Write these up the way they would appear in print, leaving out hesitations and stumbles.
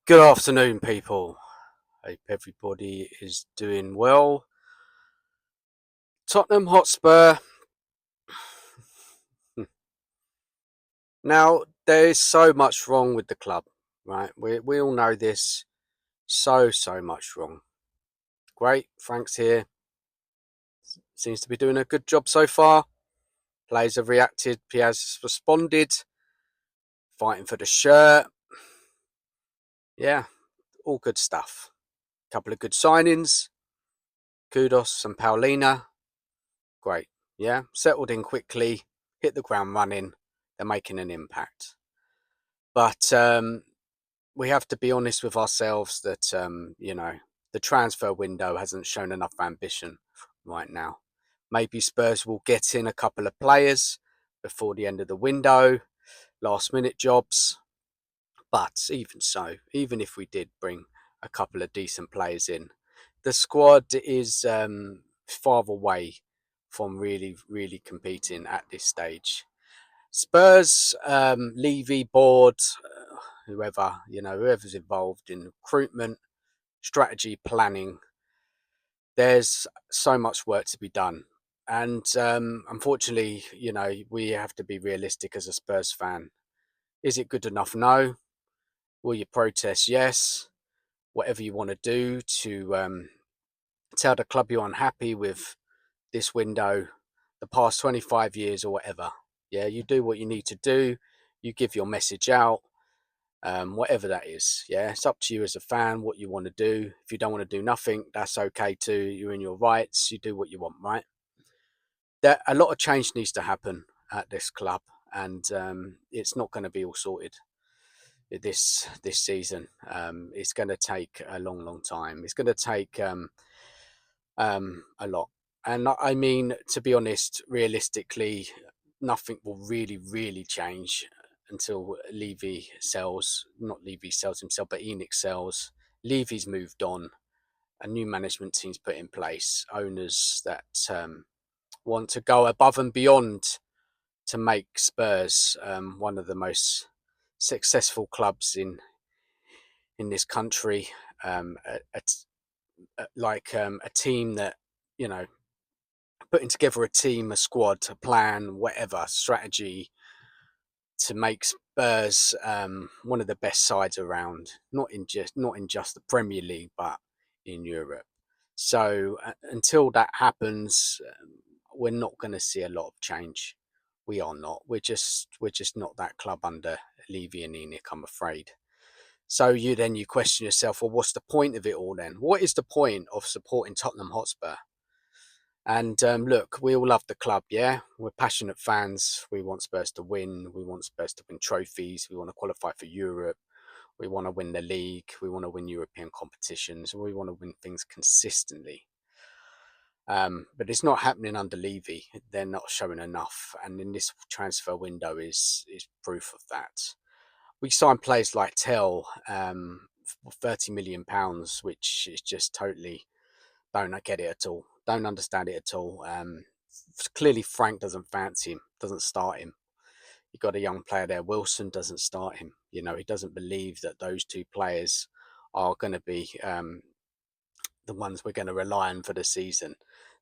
Good afternoon, people. Hope everybody is doing well. Tottenham Hotspur. Now, there is so much wrong with the club, right? We all know this. So much wrong. Great, Frank's here. Seems to be doing a good job so far. Players have reacted. Piaz responded. Fighting for the shirt. Yeah, all good stuff. Couple of good signings. Kudos and Paulina. Great. Yeah, settled in quickly. Hit the ground running. They're making an impact. But we have to be honest with ourselves that, the transfer window hasn't shown enough ambition right now. Maybe Spurs will get in a couple of players before the end of the window, last minute jobs. But even so, even if we did bring a couple of decent players in, the squad is far away from really competing at this stage. Spurs, Levy, board, whoever's involved in recruitment, strategy, planning. There's so much work to be done, and unfortunately, we have to be realistic as a Spurs fan. Is it good enough? No. Will you protest? Yes. Whatever you want to do to tell the club you're unhappy with this window, the past 25 years or whatever. Yeah, you do what you need to do. You give your message out. Whatever that is. Yeah, it's up to you as a fan what you want to do. If you don't want to do nothing, that's okay too. You're in your rights. You do what you want, right? That a lot of change needs to happen at this club, and it's not going to be all sorted this season. It's going to take a long time. It's going to take a lot, and I mean, to be honest, realistically, nothing will really change until Levy sells, not Levy sells himself, but Enoch sells. Levy's moved on. A new management team's put in place. Owners that want to go above and beyond to make Spurs one of the most successful clubs in this country. A team that you know putting together a team, a squad, a plan, whatever strategy to make Spurs one of the best sides around, not in just the Premier League, but in Europe. So until that happens, we're not going to see a lot of change. We are not. We're just not that club under Levy and Enoch, I'm afraid. So you question yourself, well, what's the point of it all then? What is the point of supporting Tottenham Hotspur? And look, we all love the club, yeah? We're passionate fans. We want Spurs to win. We want Spurs to win trophies. We want to qualify for Europe. We want to win the league. We want to win European competitions. We want to win things consistently. But it's not happening under Levy. They're not showing enough. And in this transfer window is proof of that. We signed players like Tell for £30 million, which is just totally don't get it at all. Don't understand it at all. Clearly, Frank doesn't fancy him, doesn't start him. You've got a young player there. Wilson doesn't start him. He doesn't believe that those two players are going to be the ones we're going to rely on for the season.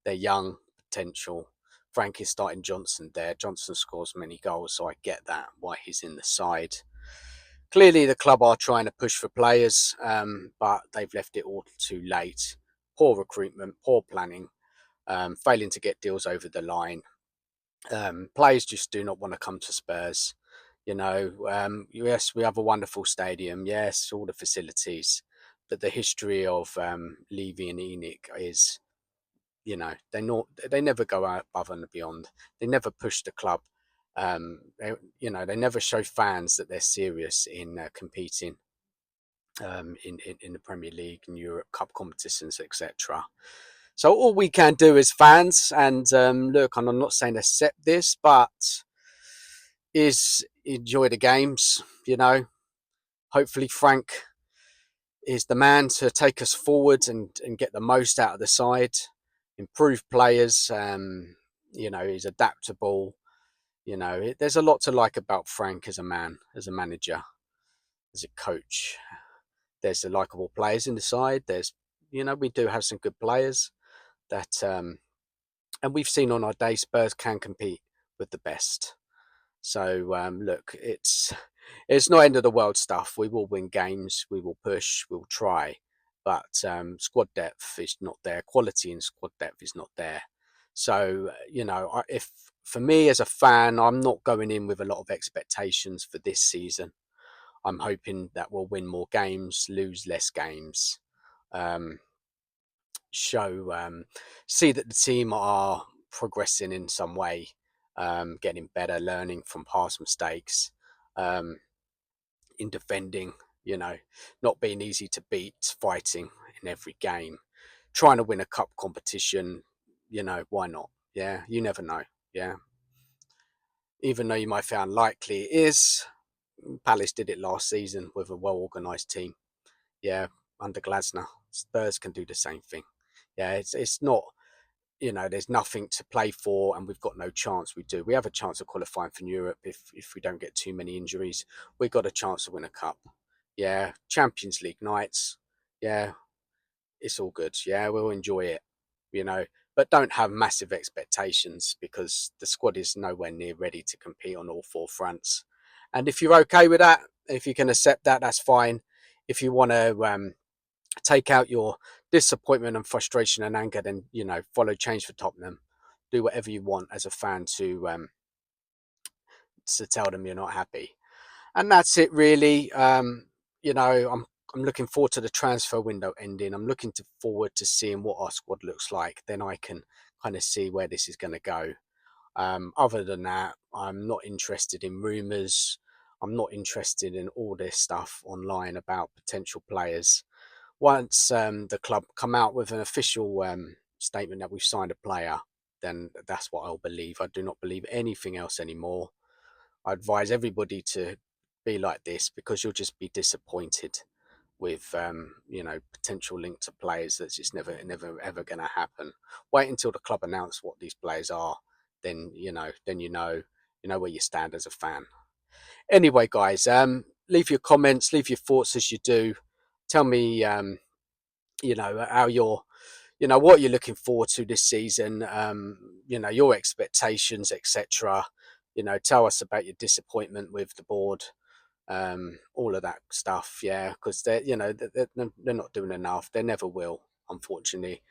They're young, potential. Frank is starting Johnson there. Johnson scores many goals, so I get that, why he's in the side. Clearly, the club are trying to push for players, but they've left it all too late. Poor recruitment, poor planning, failing to get deals over the line. Players just do not want to come to Spurs. Yes, we have a wonderful stadium. Yes, all the facilities, but the history of Levy and Enoch is, they never go out above and beyond. They never push the club. They never show fans that they're serious in competing in the Premier League and Europe Cup competitions, etc. So all we can do as fans, and look, and I'm not saying accept this, but is enjoy the games. Hopefully Frank is the man to take us forward and get the most out of the side, improve players. He's adaptable. There's a lot to like about Frank as a man, as a manager, as a coach. There's the likable players in the side. We do have some good players that, and we've seen on our day Spurs can compete with the best. So look, it's not end of the world stuff. We will win games. We will push. We'll try, but squad depth is not there. Quality in squad depth is not there. So if for me as a fan, I'm not going in with a lot of expectations for this season. I'm hoping that we'll win more games, lose less games, um, show see that the team are progressing in some way, getting better, learning from past mistakes, um, in defending, you know, not being easy to beat, fighting in every game, trying to win a cup competition. Why not? Yeah, you never know. Yeah, even though you might feel unlikely, it is. Palace did it last season with a well organised team. Yeah, under Glasner, Spurs can do the same thing. Yeah, it's not, there's nothing to play for, and we've got no chance. We have a chance of qualifying for Europe if we don't get too many injuries. We've got a chance to win a cup. Yeah, Champions League nights. Yeah, it's all good. Yeah, we'll enjoy it. You know, but don't have massive expectations because the squad is nowhere near ready to compete on all four fronts. And if you're okay with that, if you can accept that, that's fine. If you want to take out your disappointment and frustration and anger, then follow Change for Tottenham. Do whatever you want as a fan to tell them you're not happy, and that's it really. I'm looking forward to the transfer window ending. I'm looking forward to seeing what our squad looks like. Then I can kind of see where this is going to go. Other than that, I'm not interested in rumours. I'm not interested in all this stuff online about potential players. Once the club come out with an official statement that we've signed a player, then that's what I'll believe. I do not believe anything else anymore. I advise everybody to be like this because you'll just be disappointed with potential link to players that's just never ever going to happen. Wait until the club announce what these players are, then you know where you stand as a fan. Anyway, guys, leave your comments, leave your thoughts as you do. Tell me how what you're looking forward to this season, your expectations, etc. Tell us about your disappointment with the board, all of that stuff. Yeah, because they're not doing enough. They never will, unfortunately.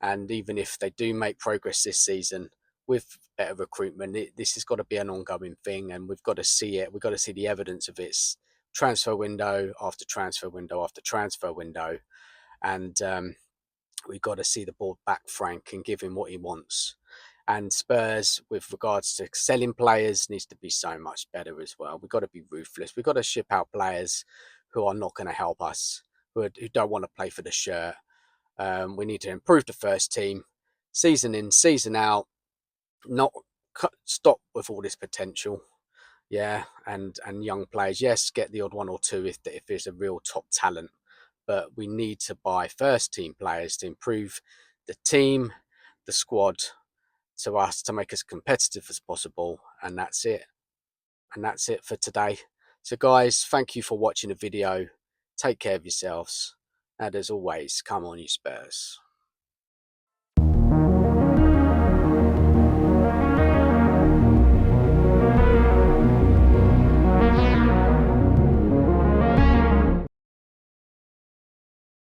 And even if they do make progress this season with better recruitment, this has got to be an ongoing thing, and we've got to see it. We've got to see the evidence of its transfer window after transfer window after transfer window, and we've got to see the board back Frank and give him what he wants. And Spurs, with regards to selling players, needs to be so much better as well. We've got to be ruthless. We've got to ship out players who are not going to help us, who don't want to play for the shirt. We need to improve the first team, season in, season out, not stop with all this potential. Yeah, and young players, yes, get the odd one or two if there's a real top talent, but we need to buy first team players to improve the team, the squad, to us to make us competitive as possible. And that's it. And that's it for today. So guys, thank you for watching the video. Take care of yourselves. And as always, come on you Spurs.